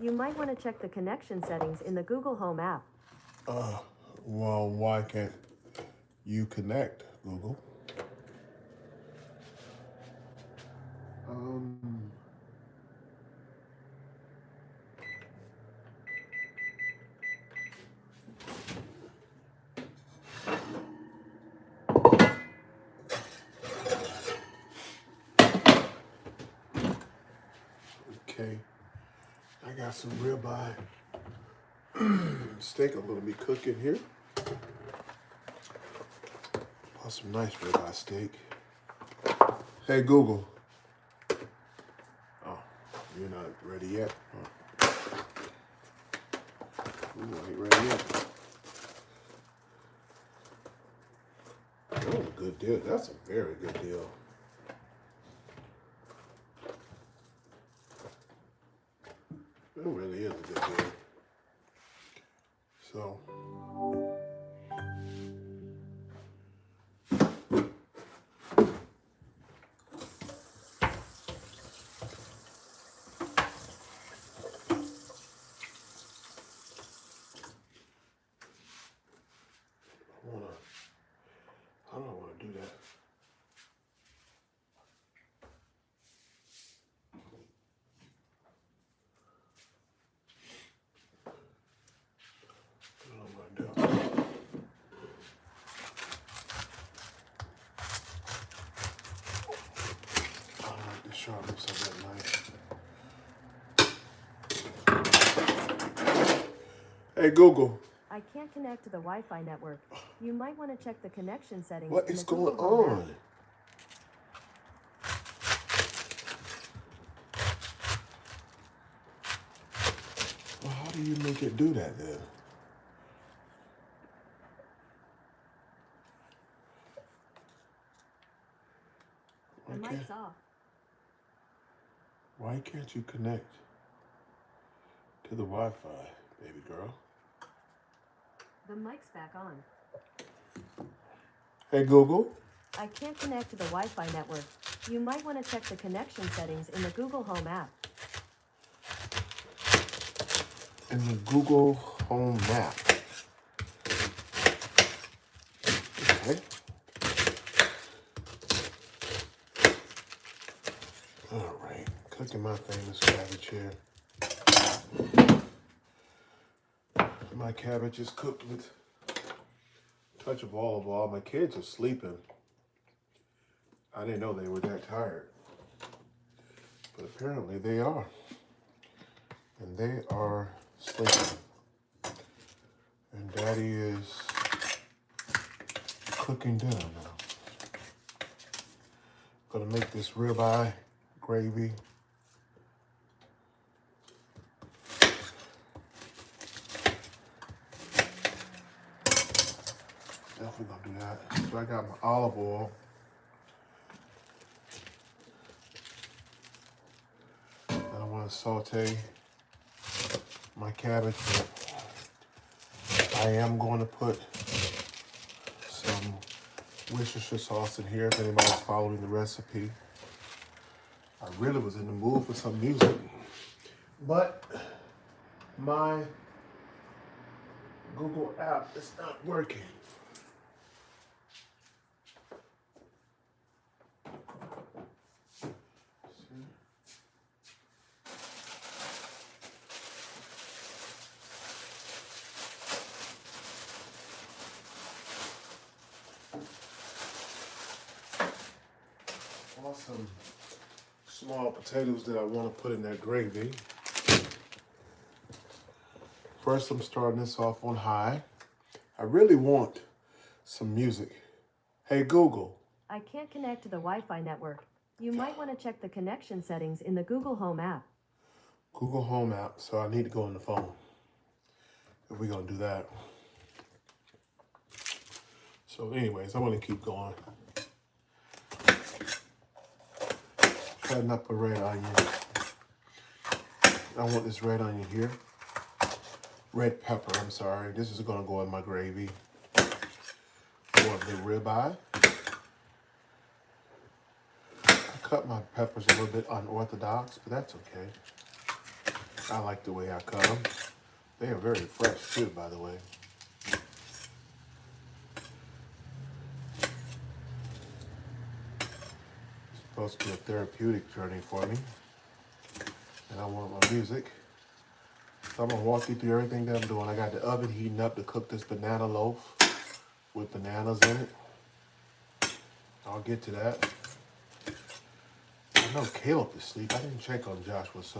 You might want to check the connection settings in the Google Home app. Well, why can't you connect, Google? Okay, I got some ribeye steak I'm gonna be cooking here. Oh, some nice ribeye steak. Hey Google. Oh, you're not ready yet? Oh. Ooh, I ain't ready yet. That was a good deal. That's a very good deal. It really is a good deal. So, I don't want to do that. I don't want to do it. I like the sharpness of that knife. Hey Google. I can't connect to the Wi-Fi network. You might want to check the connection settings What in is the going Google Home on? app. Well, how do you make it do that then? The mic's off. Why can't you connect to the Wi-Fi, baby girl? The mic's back on. Hey Google. I can't connect to the Wi-Fi network. You might want to check the connection settings in the Google Home app. In the Google Home map. Okay. All right. Cooking my famous cabbage here. My cabbage is cooked with a touch of olive oil. My kids are sleeping. I didn't know they were that tired. But apparently they are. And they are sleeping. And Daddy is cooking dinner now. Gonna make this ribeye gravy. Definitely gonna do that. So I got my olive oil. And I want to saute my cabbage. I am going to put some Worcestershire sauce in here if anybody's following the recipe. I really was in the mood for some music, but my Google app is not working. Some small potatoes that I want to put in that gravy. First, I'm starting this off on high. I really want some music. Hey Google. I can't connect to the Wi-Fi network. You might want to check the connection settings in the Google Home app. Google Home app, so I need to go on the phone if we're going to do that. So anyways, I want to keep going. Cutting up a red onion. I want this red onion here. Red pepper, I'm sorry. This is gonna go in my gravy. I want the ribeye. I cut my peppers a little bit unorthodox, but that's okay. I like the way I cut them. They are very fresh too, by the way. It's supposed to be a therapeutic journey for me. And I want my music. So I'm gonna walk you through everything that I'm doing. I got the oven heating up to cook this banana loaf with bananas in it. I'll get to that. I know Caleb is asleep. I didn't check on Joshua, so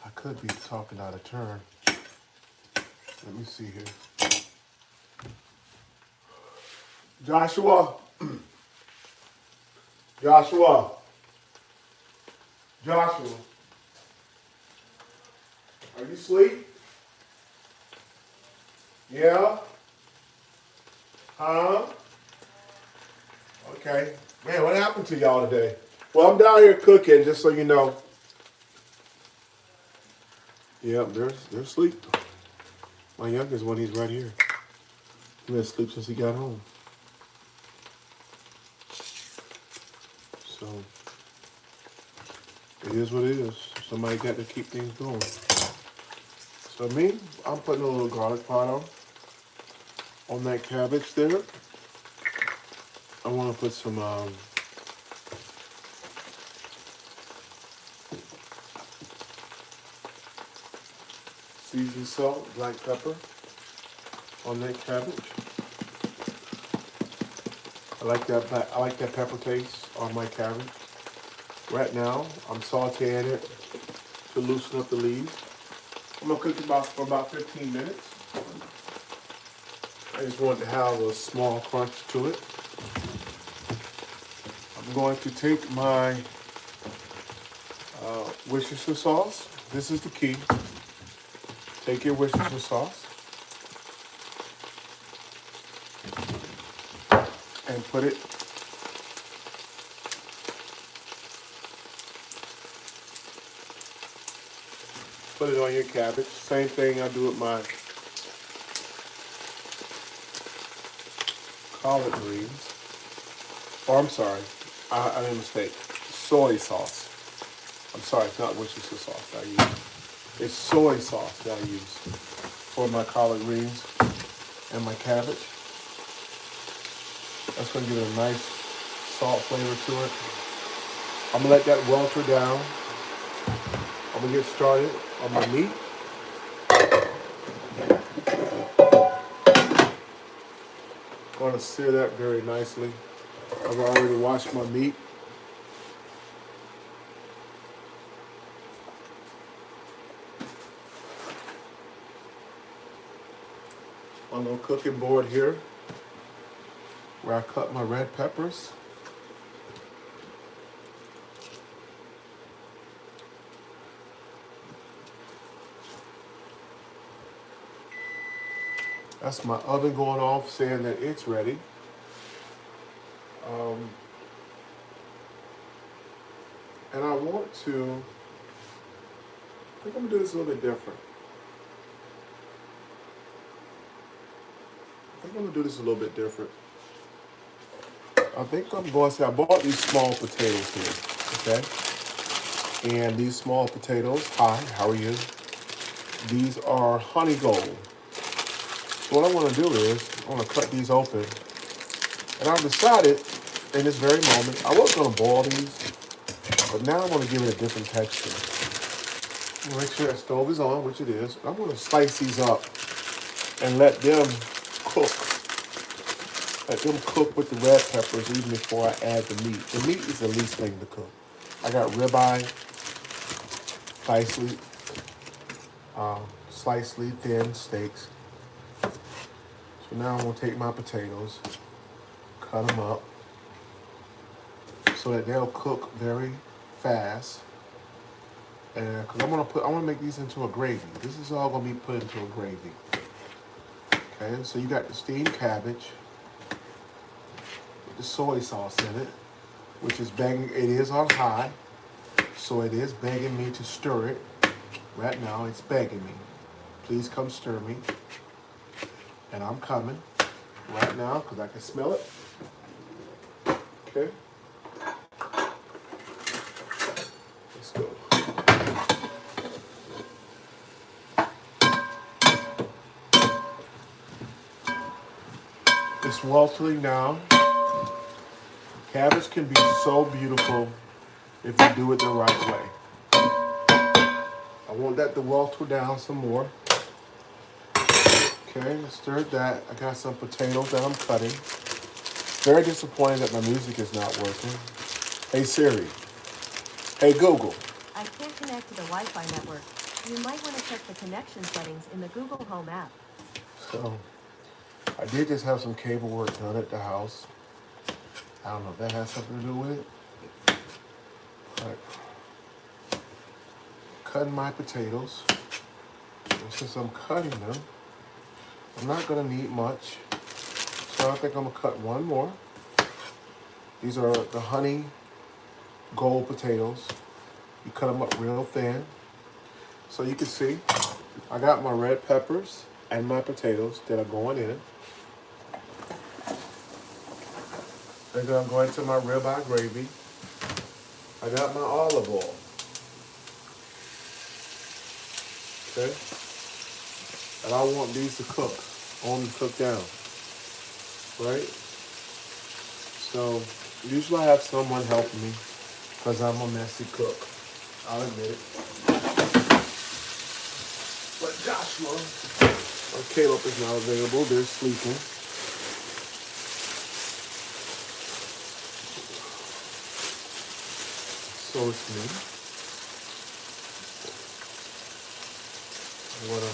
I could be talking out of turn. Let me see here. Joshua. Joshua. Joshua. Are you asleep? Yeah? Huh? Okay. Man, what happened to y'all today? Well, I'm down here cooking, just so you know. Yep, they're asleep. My youngest one, he's right here. He's been asleep since he got home. So, it is what it is. Somebody got to keep things going. So me, I'm putting a little garlic powder on that cabbage there. I want to put some seasoned salt, black pepper on that cabbage. I like that pepper taste on my cabbage. Right now, I'm sauteing it to loosen up the leaves. I'm gonna cook it for about 15 minutes. I just want to have a small crunch to it. I'm going to take my Worcestershire sauce. This is the key. Take your Worcestershire sauce and put it on your cabbage. Same thing I do with my collard greens. Oh, I'm sorry. I made a mistake. Soy sauce. I'm sorry, it's not Worcestershire sauce that I use. It's soy sauce that I use for my collard greens and my cabbage. That's going to give it a nice salt flavor to it. I'm going to let that welter down. I'm going to get started on my meat. I'm going to sear that very nicely. I've already washed my meat. On the cooking board here, where I cut my red peppers. That's my oven going off, saying that it's ready. And I want to, I think I'm gonna do this a little bit different. I think I'm gonna do this a little bit different. I think I'm going to say, I bought these small potatoes here, okay? And these small potatoes, hi, how are you? These are honey gold. So what I want to do is, I want to cut these open. And I've decided in this very moment, I was going to boil these, but now I want to give it a different texture. Make sure that stove is on, which it is. I'm going to slice these up and let them cook. Let them cook with the red peppers even before I add the meat. The meat is the least thing to cook. I got ribeye, slicely thin steaks. So now I'm gonna take my potatoes, cut them up, so that they'll cook very fast. And cause I wanna make these into a gravy. This is all gonna be put into a gravy. Okay, so you got the steamed cabbage with the soy sauce in it, which is begging. It is on high, so it is begging me to stir it. Right now, it's begging me. Please come stir me. And I'm coming right now because I can smell it. Okay. Let's go. It's weltering down. Cabbage can be so beautiful if you do it the right way. I want that to welter down some more. Okay, I stirred that. I got some potatoes that I'm cutting. Very disappointed that my music is not working. Hey Siri. Hey Google. I can't connect to the Wi-Fi network. You might want to check the connection settings in the Google Home app. So, I did just have some cable work done at the house. I don't know if that has something to do with it. But cutting my potatoes. And since I'm cutting them, I'm not gonna need much. So I think I'm gonna cut one more. These are the honey gold potatoes. You cut them up real thin. So you can see, I got my red peppers and my potatoes that are going in. Then I'm going to my ribeye gravy. I got my olive oil. Okay? And I want these to cook. I want them to cook down. Right? So, usually I have someone helping me because I'm a messy cook. I'll admit it. But Joshua or Caleb is not available. They're sleeping. So it's me. What a...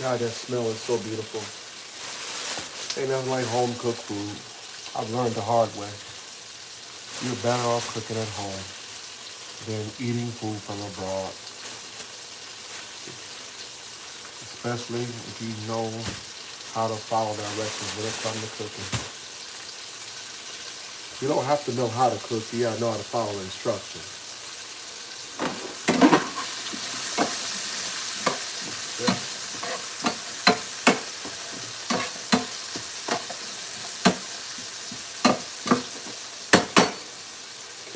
God, that smell is so beautiful. Ain't nothing like home cooked food. I've learned the hard way. You're better off cooking at home than eating food from abroad. Especially if you know how to follow directions when it comes to cooking. You don't have to know how to cook, you gotta know how to follow instructions.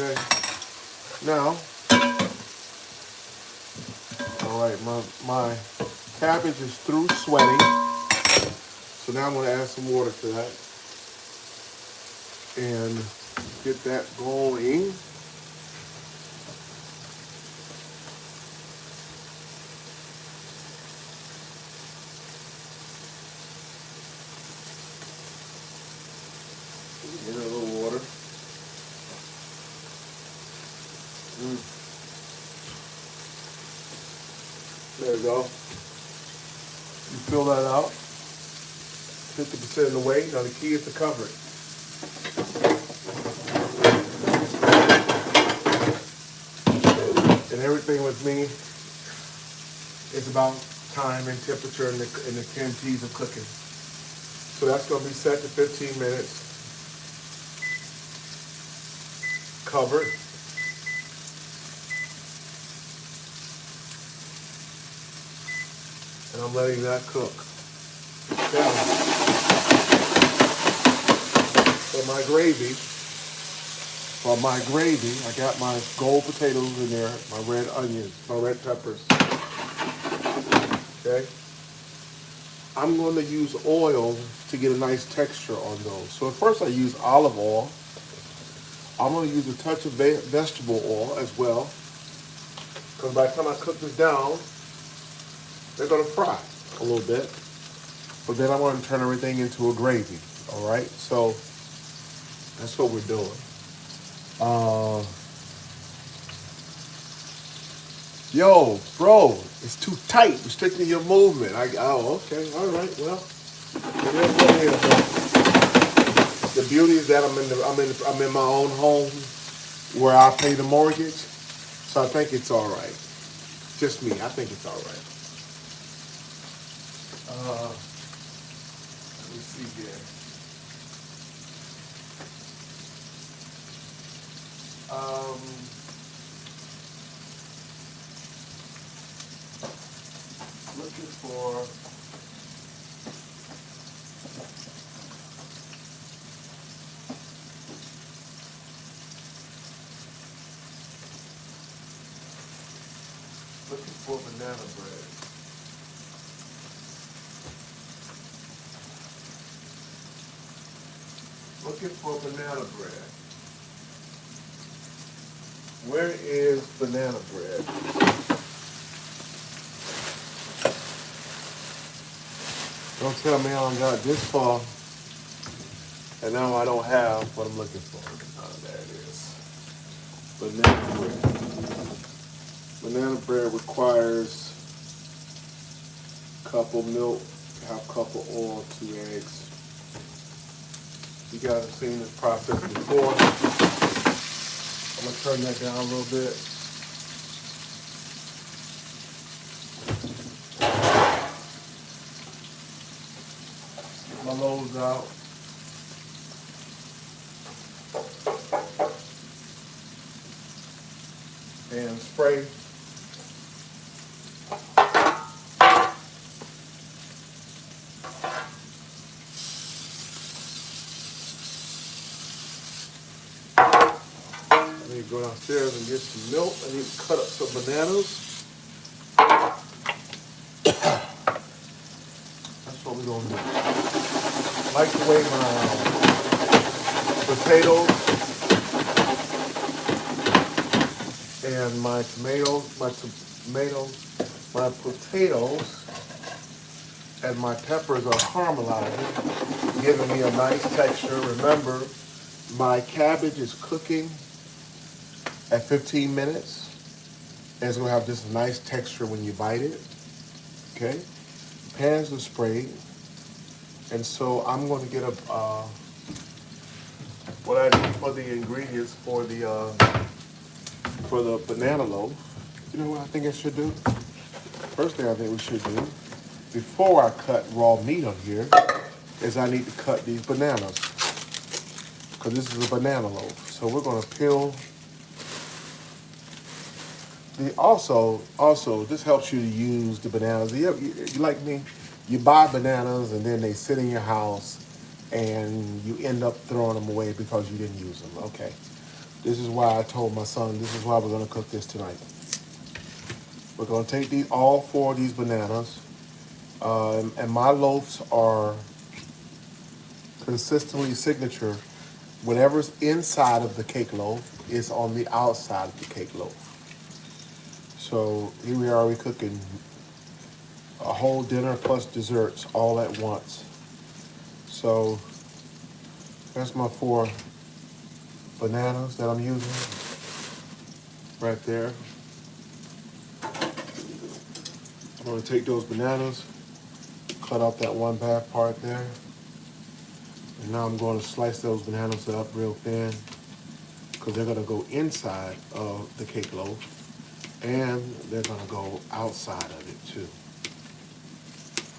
Okay. Now, all right, my cabbage is through sweating. So now I'm gonna add some water to that and get that going. Get a little water. There we go. You fill that out. 50% of the way. Now the key is to cover it. And everything with me is about time and temperature and the 10 T's of cooking. So that's going to be set to 15 minutes. Covered. And I'm letting that cook. Now, for my gravy, I got my gold potatoes in there, my red onions, my red peppers. Okay? I'm going to use oil to get a nice texture on those. So at first I use olive oil. I'm going to use a touch of vegetable oil as well. Because by the time I cook this down, they're going to fry a little bit. But then I want to turn everything into a gravy. All right? So that's what we're doing. Yo, bro, it's too tight, restricting your movement. Oh, okay, all right, well, it is what it is. The beauty is that I'm in my own home where I pay the mortgage, so I think it's all right. Just me, I think it's all right. Let me see here. Looking for banana bread. Looking for banana bread. Where is banana bread? Don't tell me I don't got this far, and now I don't have what I'm looking for. Oh, there it is. Banana bread. Banana bread requires a cup of milk, half cup of oil, 2 eggs. You guys have seen this process before. I'm gonna turn that down a little bit. Get my loaves out. And spray. I need to go downstairs and get some milk. I need to cut up some bananas. That's what we're gonna do. I like the way my potatoes and my potatoes and my peppers are caramelizing, giving me a nice texture. Remember, my cabbage is cooking at 15 minutes, and it's gonna have this nice texture when you bite it. Okay, pans are sprayed, and so I'm going to get what I need for the ingredients for the banana loaf. You know what I think I should do? First thing I think we should do, before I cut raw meat on here, is I need to cut these bananas, because this is a banana loaf. So we're going to peel. Also, this helps you to use the bananas. You like me, you buy bananas and then they sit in your house and you end up throwing them away because you didn't use them. Okay, this is why I told my son, this is why we're gonna cook this tonight. We're gonna take all 4 of these bananas, and my loaves are consistently signature. Whatever's inside of the cake loaf is on the outside of the cake loaf. So here we are, we're cooking a whole dinner plus desserts all at once. So that's my 4 bananas that I'm using right there. I'm gonna take those bananas, cut out that one bad part there. And now I'm going to slice those bananas up real thin because they're gonna go inside of the cake loaf. And they're gonna go outside of it too.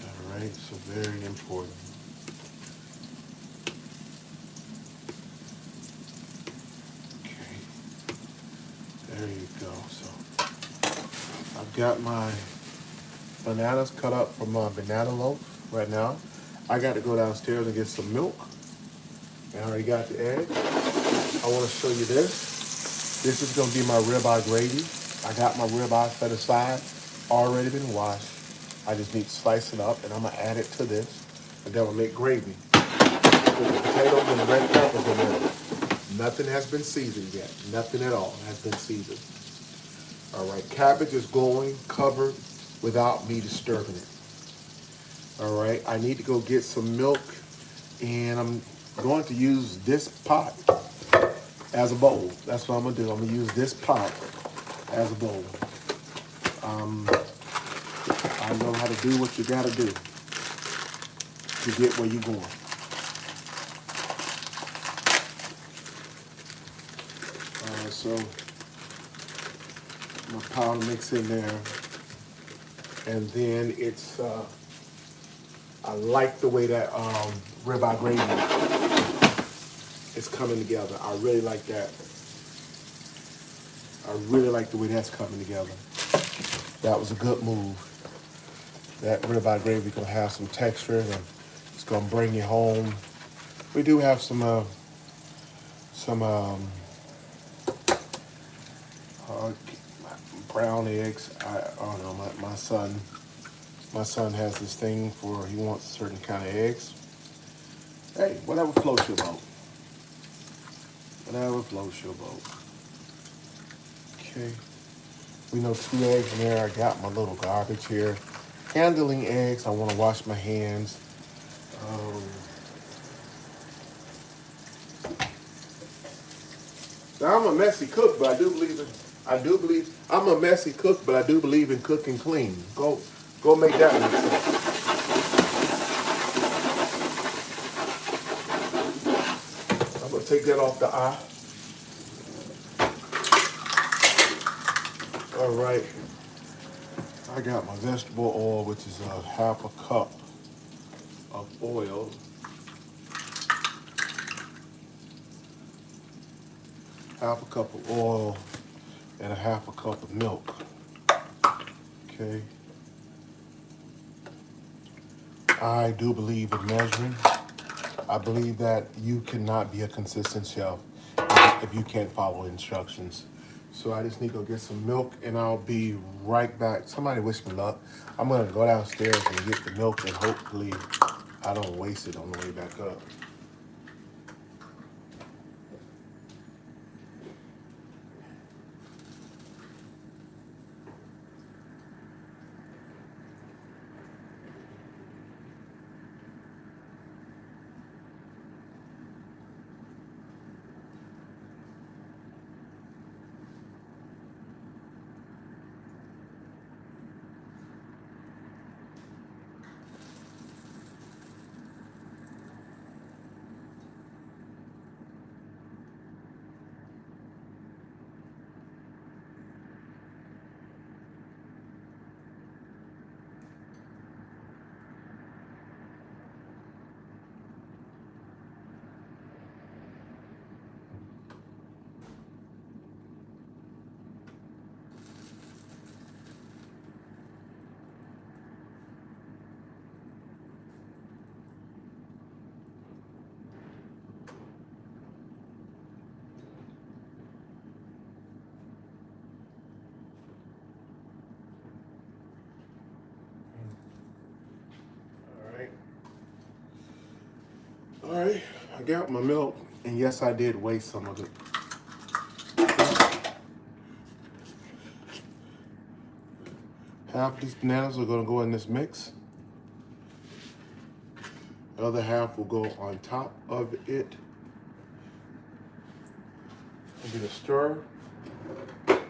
All right, so very important. Okay, there you go. So I've got my bananas cut up for my banana loaf right now. I got to go downstairs and get some milk. And I already got the egg. I want to show you this. This is gonna be my ribeye gravy. I got my ribeye set aside, already been washed. I just need to slice it up, and I'm gonna add it to this, and then we'll make gravy. With the potatoes and the red peppers in there. Nothing has been seasoned yet. Nothing at all has been seasoned. All right, cabbage is going covered without me disturbing it. All right, I need to go get some milk, and I'm going to use this pot as a bowl. That's what I'm gonna do. I'm gonna use this pot as a bowl. I know how to do what you gotta do to get where you're going. So my powder mix in there, and then it's I like the way that ribeye gravy is coming together. I really like that. I really like the way that's coming together. That was a good move. That ribeye gravy gonna have some texture and it's gonna bring you home. We do have some brown eggs. I don't know. My son has this thing for he wants certain kind of eggs. Hey, whatever floats your boat. And I will float your boat. Okay. We know 2 eggs in there. I got my little garbage here. Handling eggs, I want to wash my hands. Now I'm a messy cook, but I'm a messy cook, but I do believe in cooking clean. Go make that make sense. I'm gonna take that off the eye. All right. I got my vegetable oil, which is a half a cup of oil. Half a cup of oil and a half a cup of milk. Okay. I do believe in measuring. I believe that you cannot be a consistent chef if you can't follow instructions. So I just need to go get some milk and I'll be right back. Somebody wish me luck. I'm gonna go downstairs and get the milk and hopefully I don't waste it on the way back up. All right, I got my milk, and yes, I did waste some of it. Half of these bananas are gonna go in this mix. The other half will go on top of it. I'm gonna stir. I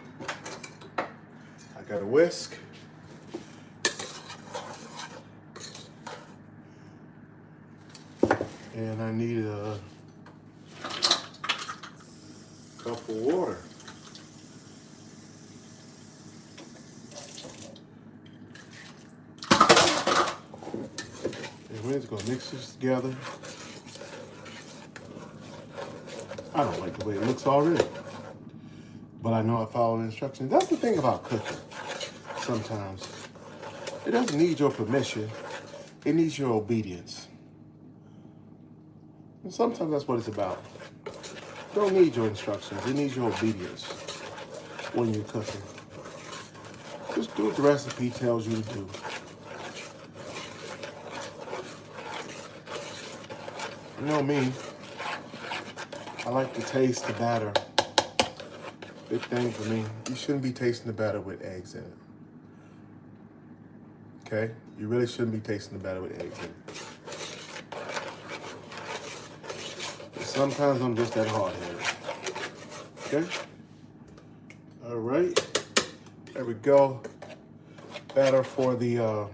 got a whisk. And I need a cup of water. And we're just gonna mix this together. I don't like the way it looks already, but I know I follow the instructions. That's the thing about cooking. Sometimes it doesn't need your permission; it needs your obedience. And sometimes that's what it's about. You don't need your instructions. It needs your obedience when you're cooking. Just do what the recipe tells you to do. You know me. I like to taste the batter. Big thing for me. You shouldn't be tasting the batter with eggs in it. Okay? You really shouldn't be tasting the batter with eggs in it. Sometimes I'm just that hard-headed. Okay? All right. There we go. Batter for the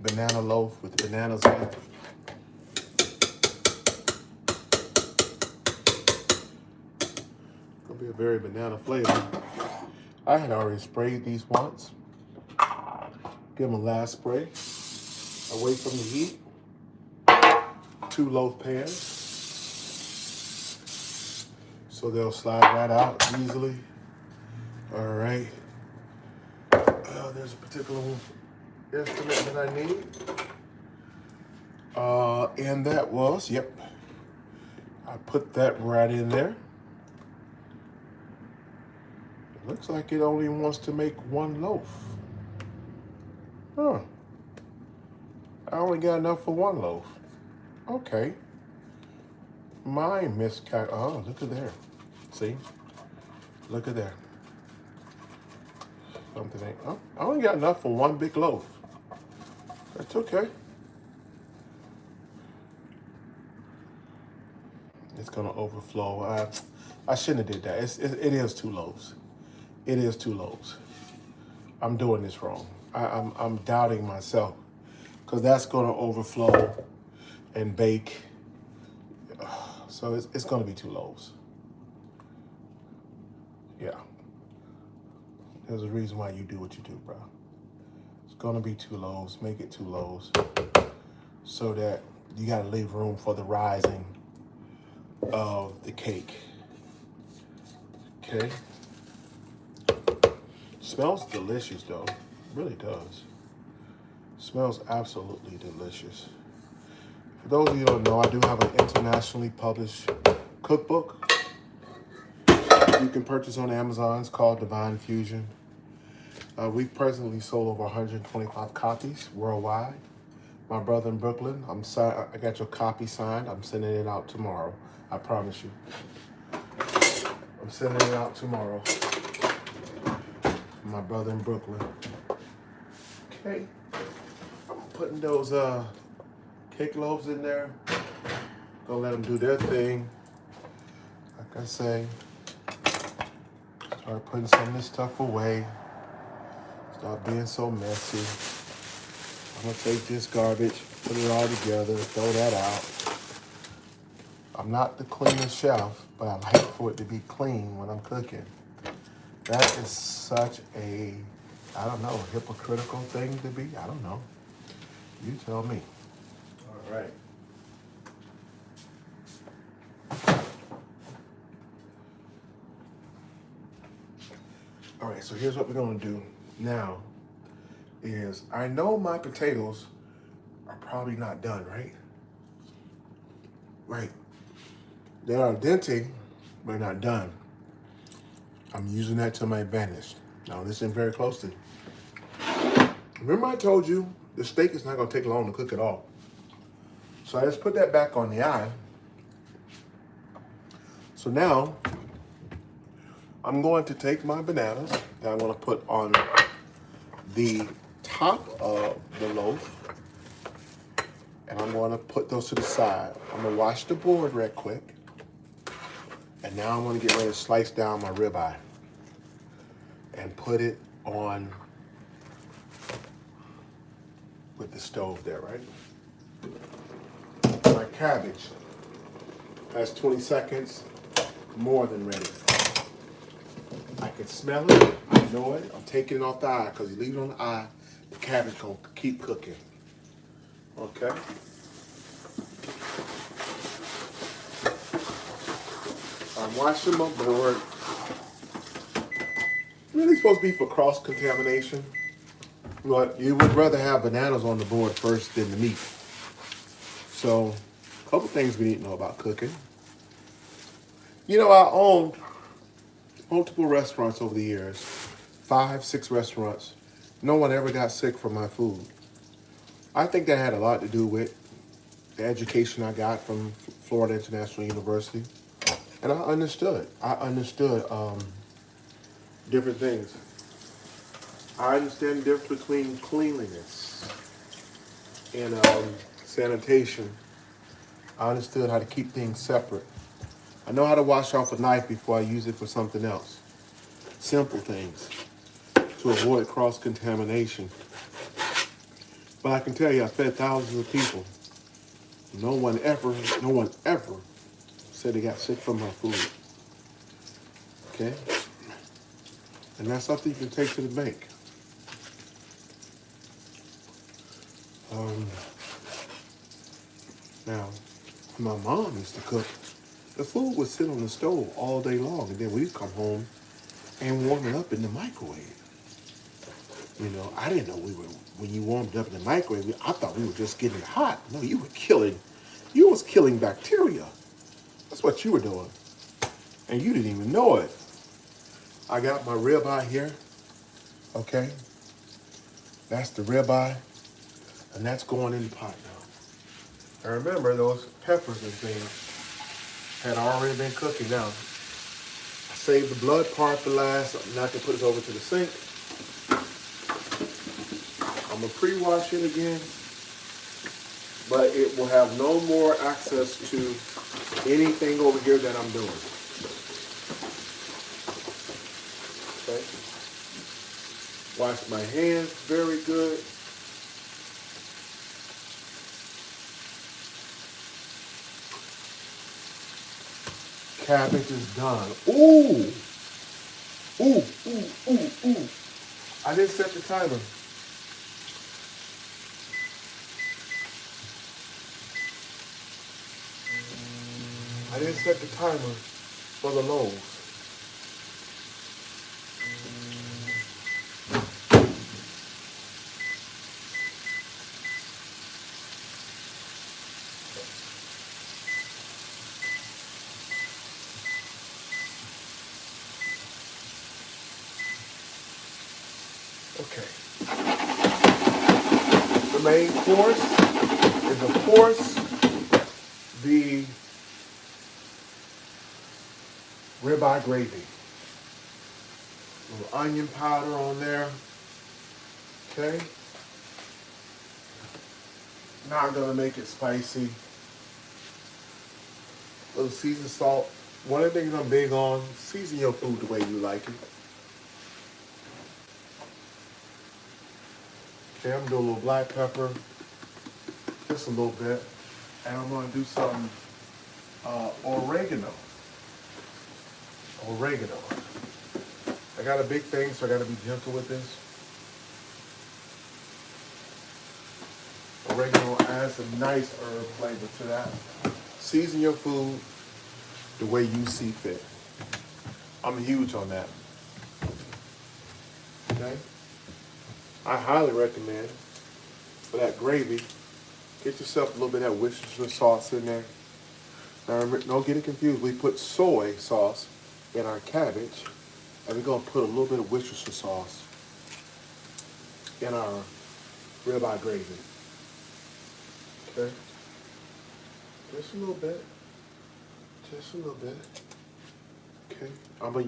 banana loaf with bananas in it. Gonna be a very banana flavor. I had already sprayed these once. Give them a last spray. Away from the heat. 2 loaf pans, so they'll slide right out easily. All right. There's a particular instrument that I need. And that was, yep. I put that right in there. It looks like it only wants to make 1 loaf. Huh. I only got enough for 1 loaf. Okay. my miscal. Oh, look at there. See? Look at there. Something ain't. Oh, I only got enough for one big loaf. That's okay. It's gonna overflow. I shouldn't have did that. It is 2 loaves. It is 2 loaves. I'm doing this wrong. I'm doubting myself because that's gonna overflow and bake. So it's gonna be 2 loaves. Yeah. There's a reason why you do what you do, bro. It's gonna be 2 loaves. Make it 2 loaves so that you gotta leave room for the rising of the cake. Okay. Smells delicious though. It really does. Smells absolutely delicious. For those of you who don't know, I do have an internationally published cookbook you can purchase on Amazon. It's called Divine Fusion. We've presently sold over 125 copies worldwide. My brother in Brooklyn, I got your copy signed. I'm sending it out tomorrow. I promise you. I'm sending it out tomorrow. My brother in Brooklyn. Okay. I'm putting those cake loaves in there. Gonna let them do their thing. Like I say, start putting some of this stuff away. Stop being so messy. I'm gonna take this garbage, put it all together, throw that out. I'm not the cleanest chef, but I like for it to be clean when I'm cooking. That is such a, I don't know, hypocritical thing to be. I don't know. You tell me. All right. All right, so here's what we're gonna do now is, I know my potatoes are probably not done, right? Right. They are dente, but not done. I'm using that to my advantage. Now listen very closely. Remember I told you the steak is not gonna take long to cook at all. So I just put that back on the eye. So now I'm going to take my bananas that I'm gonna put on the top of the loaf, and I'm gonna put those to the side. I'm gonna wash the board real quick. And now I'm gonna get ready to slice down my ribeye and put it on with the stove there, right? My cabbage has 20 seconds, more than ready. I can smell it, I know it. I'm taking it off the eye because you leave it on the eye, the cabbage gonna keep cooking. Okay? I'm washing my board. Really supposed to be for cross-contamination. But you would rather have bananas on the board first than the meat. So, a couple things we need to know about cooking. You know, I owned multiple restaurants over the years. 5, 6 restaurants. No one ever got sick from my food. I think that had a lot to do with the education I got from Florida International University. And I understood. Different things. I understand the difference between cleanliness and sanitation. I understood how to keep things separate. I know how to wash off a knife before I use it for something else. Simple things to avoid cross-contamination. But I can tell you, I fed thousands of people. No one ever said they got sick from my food. Okay? And that's something you can take to the bank. Now, my mom used to cook. The food would sit on the stove all day long, and then we'd come home and warm it up in the microwave. You know, I didn't know when you warmed it up in the microwave, I thought we were just getting it hot. No, you was killing bacteria. That's what you were doing. And you didn't even know it. I got my ribeye here, okay? That's the ribeye, and that's going in the pot now. And remember those peppers and things, had already been cooking now. I saved the blood part for last. Now I can put it over to the sink. I'm gonna pre-wash it again, but it will have no more access to anything over here that I'm doing. Okay. Wash my hands very good. Cabbage is done. Ooh! Ooh, ooh, ooh, ooh. I didn't set the timer. I didn't set the timer for the loaves. Okay. The main course is, of course, the ribeye gravy. A little onion powder on there. Okay. Not gonna make it spicy. A little seasoned salt. One of the things I'm big on, season your food the way you like it. Okay, I'm gonna do a little black pepper, just a little bit. And I'm gonna do some oregano. Oregano. I got a big thing, so I gotta be gentle with this. Oregano adds a nice herb flavor to that. Season your food the way you see fit. I'm huge on that. Okay? I highly recommend for that gravy, get yourself a little bit of that Worcestershire sauce in there. Now remember, don't get it confused. We put soy sauce in our cabbage, and we're gonna put a little bit of Worcestershire sauce in our ribeye gravy. Okay? Just a little bit. Just a little bit. Okay? I'm gonna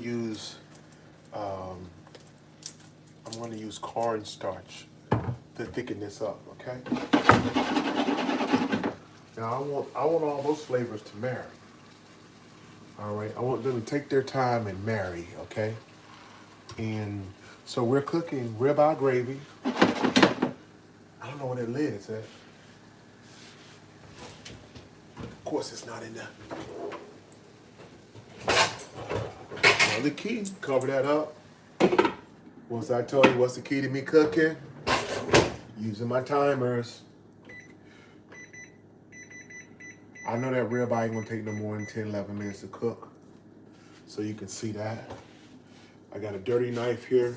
use cornstarch to thicken this up, okay? Now I want all those flavors to marry. All right, I want them to take their time and marry, okay? And so we're cooking ribeye gravy. I don't know where that lid is at. Of course it's not in there. Now the key, cover that up. Once I told you what's the key to me cooking, using my timers. I know that ribeye ain't gonna take no more than 10, 11 minutes to cook. So you can see that. I got a dirty knife here.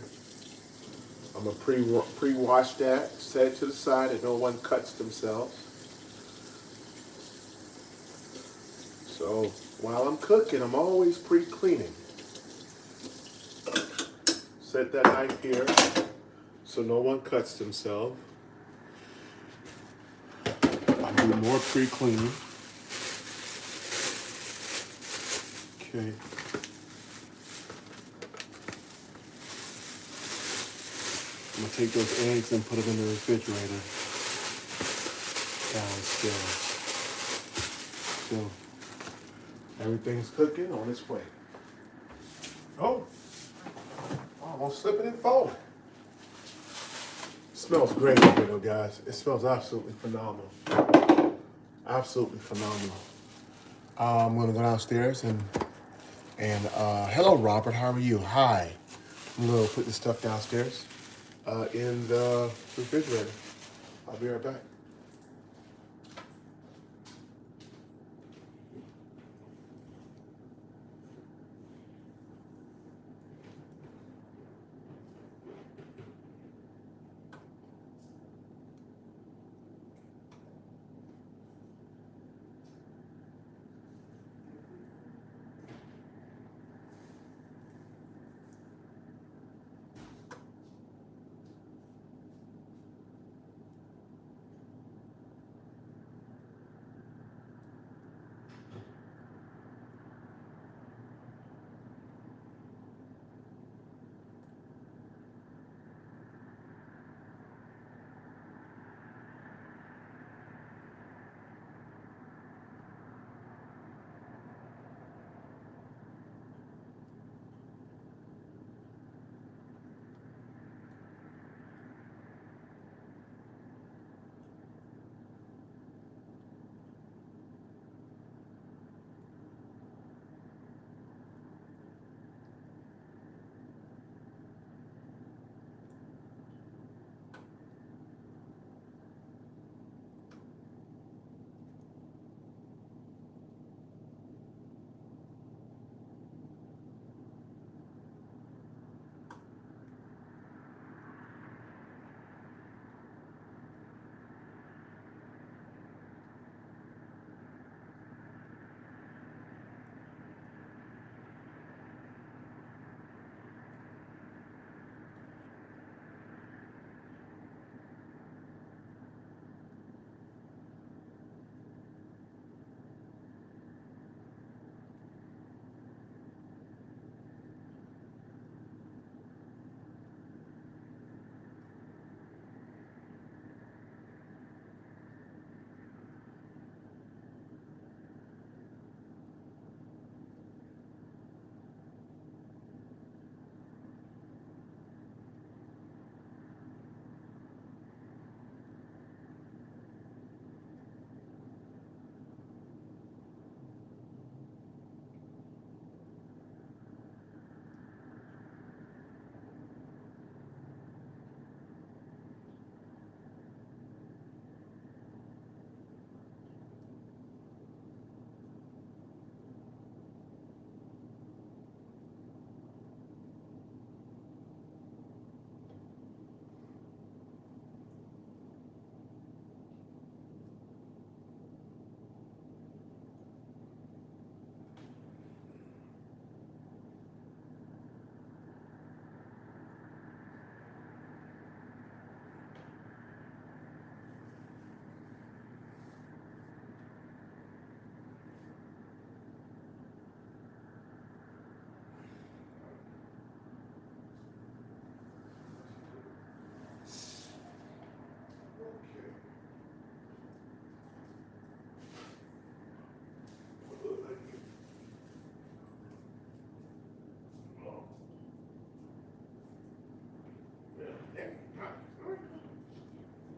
I'm gonna pre-wash that, set it to the side that no one cuts themselves. So while I'm cooking, I'm always pre-cleaning. Set that knife here so no one cuts themselves. I do more pre-cleaning. Okay. I'm gonna take those eggs and put them in the refrigerator downstairs. So everything's cooking on its way. Oh, almost slipping and falling. Smells great here though, guys. It smells absolutely phenomenal. Absolutely phenomenal. I'm gonna go downstairs and hello Robert, how are you? Hi. I'm gonna put this stuff downstairs in the refrigerator. I'll be right back.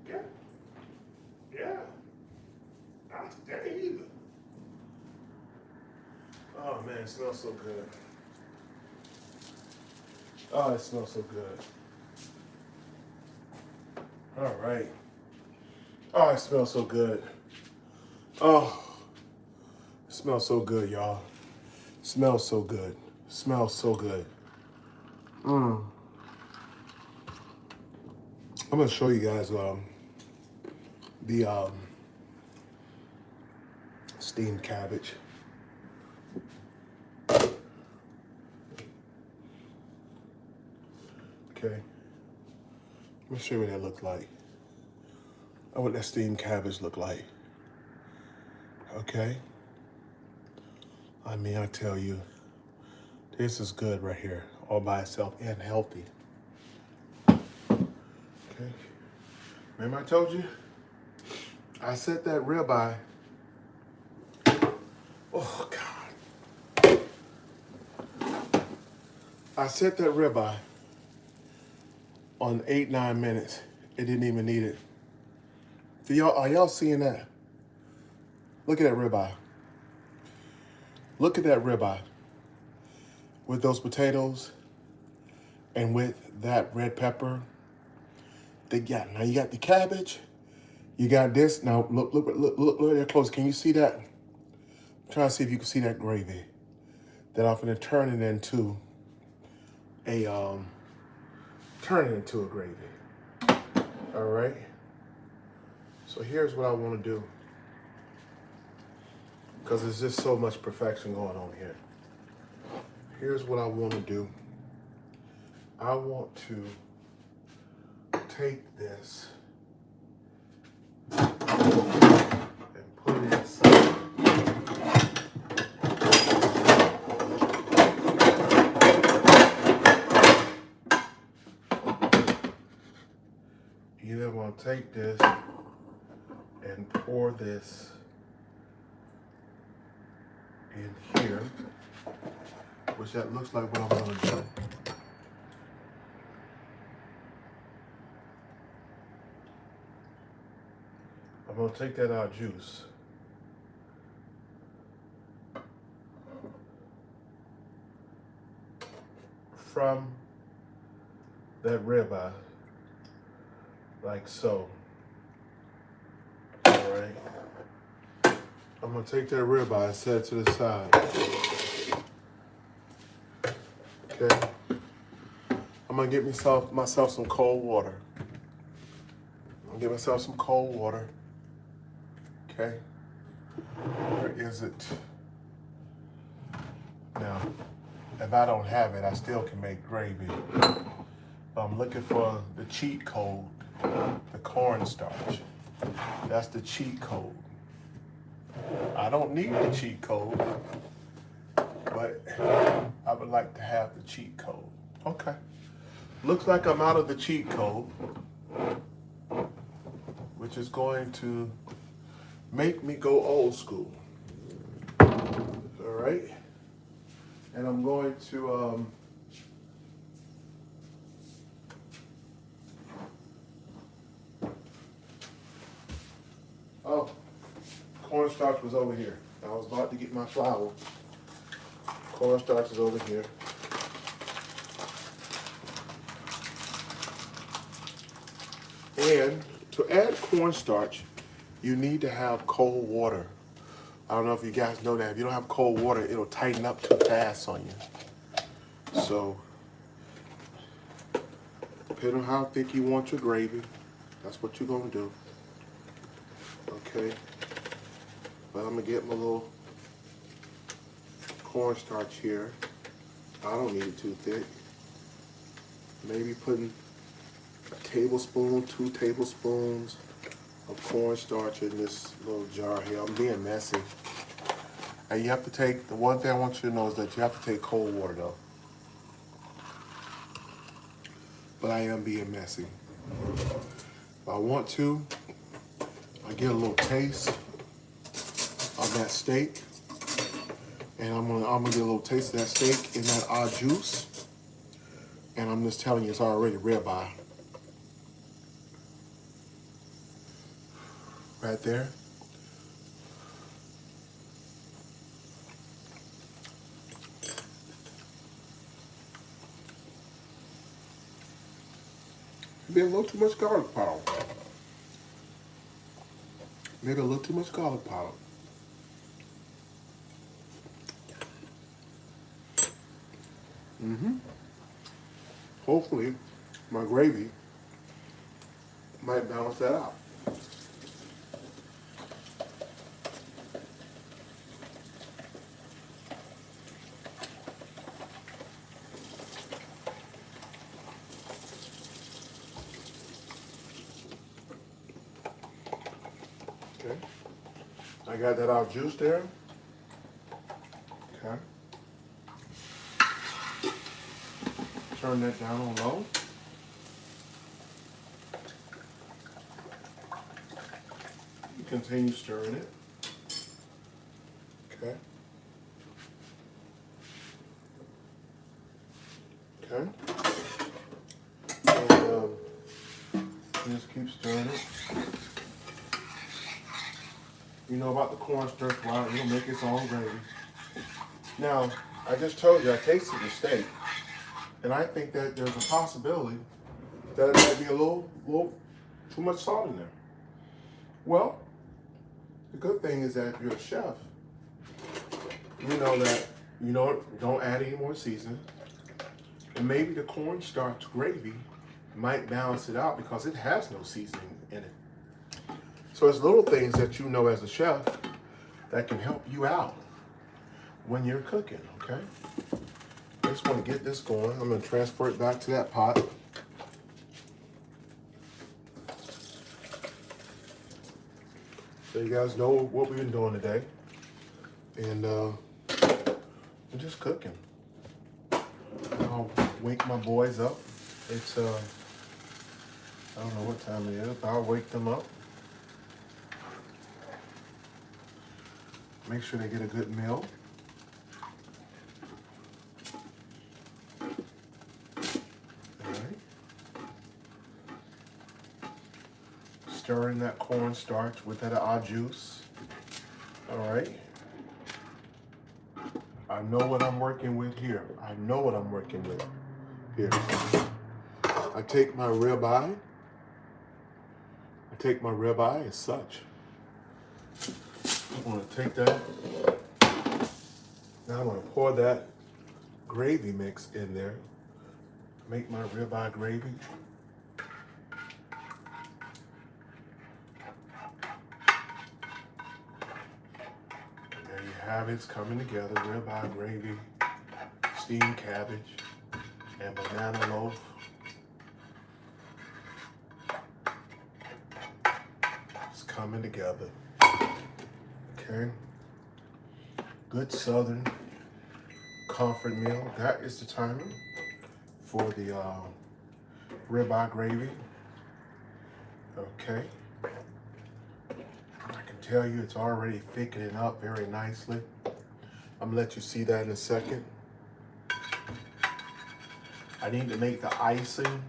Yeah. Yeah. There you go. Oh man, it smells so good. Oh, it smells so good. All right. Oh, it smells so good. Oh, it smells so good, y'all. Smells so good. Smells so good. I'm gonna show you guys the steamed cabbage. Okay. Let me show you what that looks like. Oh, what that steamed cabbage look like. Okay. I mean, I tell you, this is good right here, all by itself and healthy. Okay. Remember I told you? I set that ribeye. Oh God. I set that ribeye on 8-9 minutes. It didn't even need it. So y'all, are y'all seeing that? Look at that ribeye. Look at that ribeye with those potatoes and with that red pepper. Now you got the cabbage. You got this. Now look there close. Can you see that? I'm trying to see if you can see that gravy. That I'm gonna turn it into a gravy. All right. So here's what I want to do, because there's just so much perfection going on here. Here's what I want to do. I want to take this and put it inside. Either I'm going to take this and pour this in here, which that looks like what I'm going to do. I'm going to take that out juice. From that ribeye, like so. All right. I'm going to take that ribeye and set it to the side. Okay. I'm going to get myself some cold water. I'm going to get myself some cold water. Okay. Where is it? Now, if I don't have it, I still can make gravy. I'm looking for the cheat code, the cornstarch. That's the cheat code. I don't need the cheat code, but I would like to have the cheat code. Okay. Looks like I'm out of the cheat code, which is going to make me go old school. All right. And I'm going to oh, cornstarch was over here. I was about to get my flour. Cornstarch is over here. And to add cornstarch, you need to have cold water. I don't know if you guys know that. If you don't have cold water, it'll tighten up too fast on you. So, depending on how thick you want your gravy, that's what you're gonna do. Okay. But I'm gonna get my little cornstarch here. I don't need it too thick. Maybe putting a tablespoon, 2 tablespoons of cornstarch in this little jar here. I'm being messy. And you have to take, the one thing I want you to know is that you have to take cold water though. But I am being messy. If I want to, I get a little taste of that steak. And I'm gonna get a little taste of that steak in that juice. And I'm just telling you, it's already ribeye. right there. Maybe a little too much garlic powder. Maybe a little too much garlic powder. Hopefully, my gravy might balance that out. Okay. I got that out juice there. Okay. Turn that down on low. You continue stirring it. Okay. Okay. And just keep stirring it. You know about the corn stir fry, it'll make its own gravy. Now, I just told you I tasted the steak, and I think that there's a possibility that it might be a little too much salt in there. Well, the good thing is that if you're a chef, you know that you don't add any more seasoning, and maybe the cornstarch gravy might balance it out because it has no seasoning in it. So it's little things that you know as a chef that can help you out when you're cooking, okay? I just want to get this going. I'm going to transfer it back to that pot. So you guys know what we've been doing today. And we're just cooking. I'll wake my boys up. It's, I don't know what time it is, but I'll wake them up. Make sure they get a good meal. All right. Stirring that cornstarch with that au juice. All right. I know what I'm working with here. I know what I'm working with here. I take my ribeye. As such. I'm going to take that. Now I'm going to pour that gravy mix in there. Make my ribeye gravy. There you have it. It's coming together. Ribeye gravy, steamed cabbage, and banana loaf. It's coming together. Okay, good Southern comfort meal. That is the timer for the ribeye gravy. Okay, I can tell you it's already thickening up very nicely. I'm gonna let you see that in a second. I need to make the icing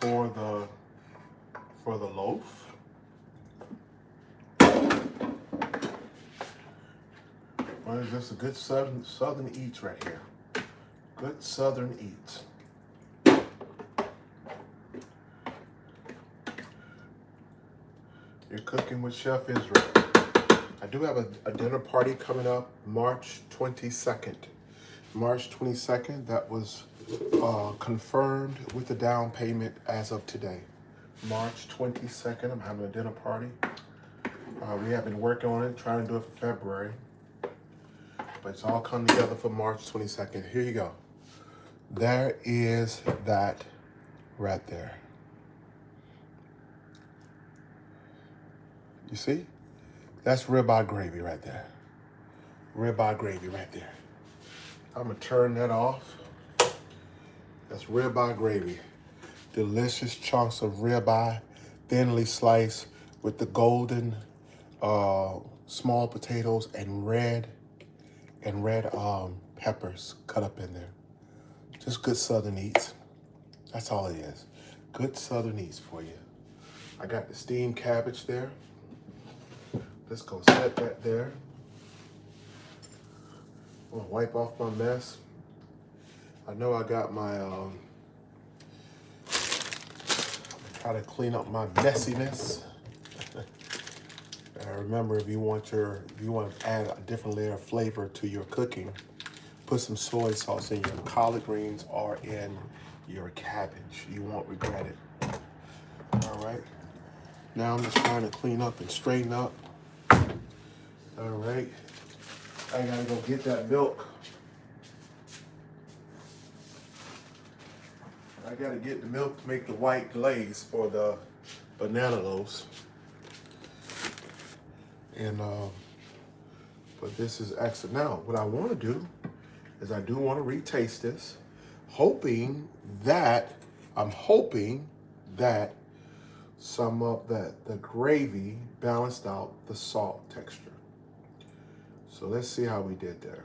for the loaf. Well, it's just a good southern eats right here. Good southern eats. You're cooking with Chef Israel. I do have a dinner party coming up March 22nd. March 22nd, that was confirmed with the down payment as of today. March 22nd, I'm having a dinner party. We have been working on it, trying to do it for February. But it's all come together for March 22nd. Here you go. There is that right there. You see? That's ribeye gravy right there. Ribeye gravy right there. I'm gonna turn that off. That's ribeye gravy. Delicious chunks of ribeye, thinly sliced with the golden small potatoes and red peppers cut up in there. Just good Southern eats. That's all it is. Good Southern eats for you. I got the steamed cabbage there. Let's go set that there. I'm gonna wipe off my mess. I know I got my, try to clean up my messiness. Remember, if you want to add a different layer of flavor to your cooking, put some soy sauce in your collard greens or in your cabbage. You won't regret it. All right. Now I'm just trying to clean up and straighten up. All right. I gotta go get that milk. I gotta get the milk to make the white glaze for the banana loaves. And but this is excellent. Now, what I want to do is I do want to retaste this, hoping that some of the gravy balanced out the salt texture. So let's see how we did there.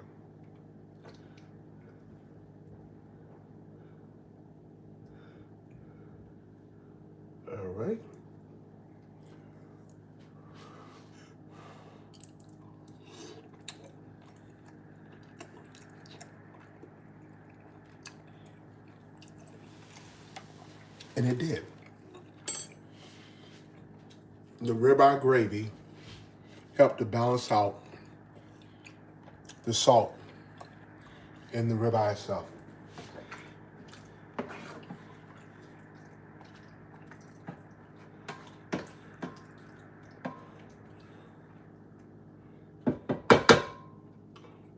All right. And it did. The ribeye gravy helped to balance out the salt in the ribeye itself.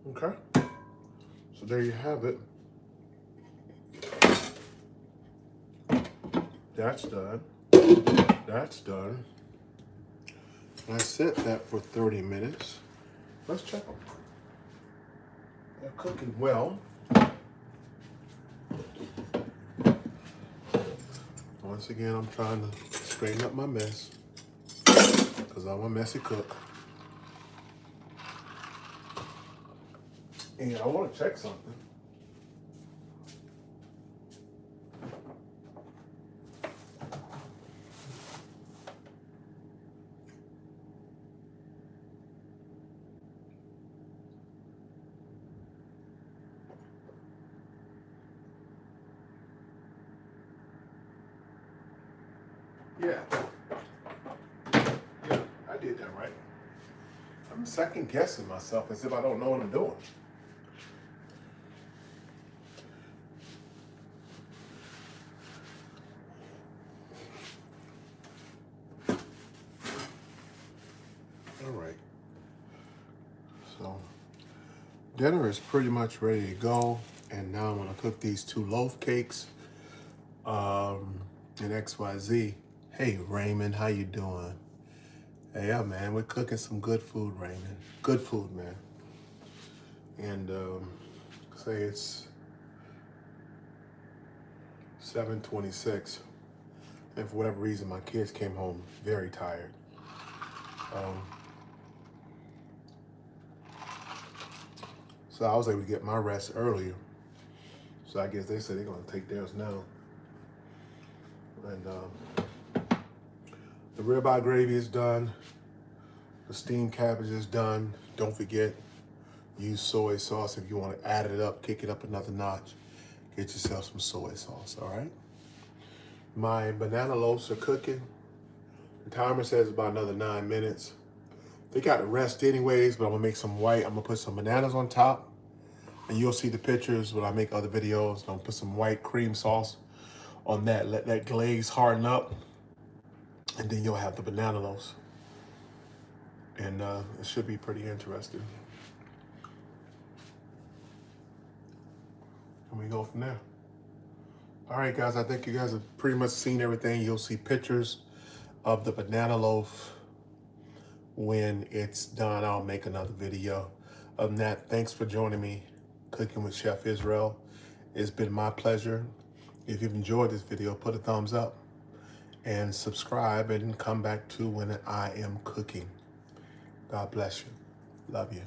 Okay, so there you have it. That's done. That's done. I set that for 30 minutes. Let's check them. They're cooking well. Once again, I'm trying to straighten up my mess because I'm a messy cook. And I want to check something. Yeah, I did that right. I'm second guessing myself as if I don't know what I'm doing. All right. So dinner is pretty much ready to go. And now I'm gonna cook these 2 loaf cakes in XYZ. Hey Raymond, how you doing? Hey, yeah, man, we're cooking some good food, Raymond. Good food, man. And say it's 7:26, and for whatever reason, my kids came home very tired. So I was able to get my rest earlier. So I guess they said they're gonna take theirs now. And the ribeye gravy is done. The steamed cabbage is done. Don't forget, use soy sauce if you want to add it up, kick it up another notch. Get yourself some soy sauce, all right? My banana loaves are cooking. The timer says about another 9 minutes. They got to rest anyways, but I'm gonna make some white. I'm gonna put some bananas on top, and you'll see the pictures when I make other videos. I'm gonna put some white cream sauce on that. Let that glaze harden up, and then you'll have the banana loaves. And it should be pretty interesting. And we go from there. All right, guys, I think you guys have pretty much seen everything. You'll see pictures of the banana loaf when it's done. I'll make another video. Other than that, thanks for joining me, Cooking with Chef Israel. It's been my pleasure. If you've enjoyed this video, put a thumbs up and subscribe and come back to when I am cooking. God bless you. Love you.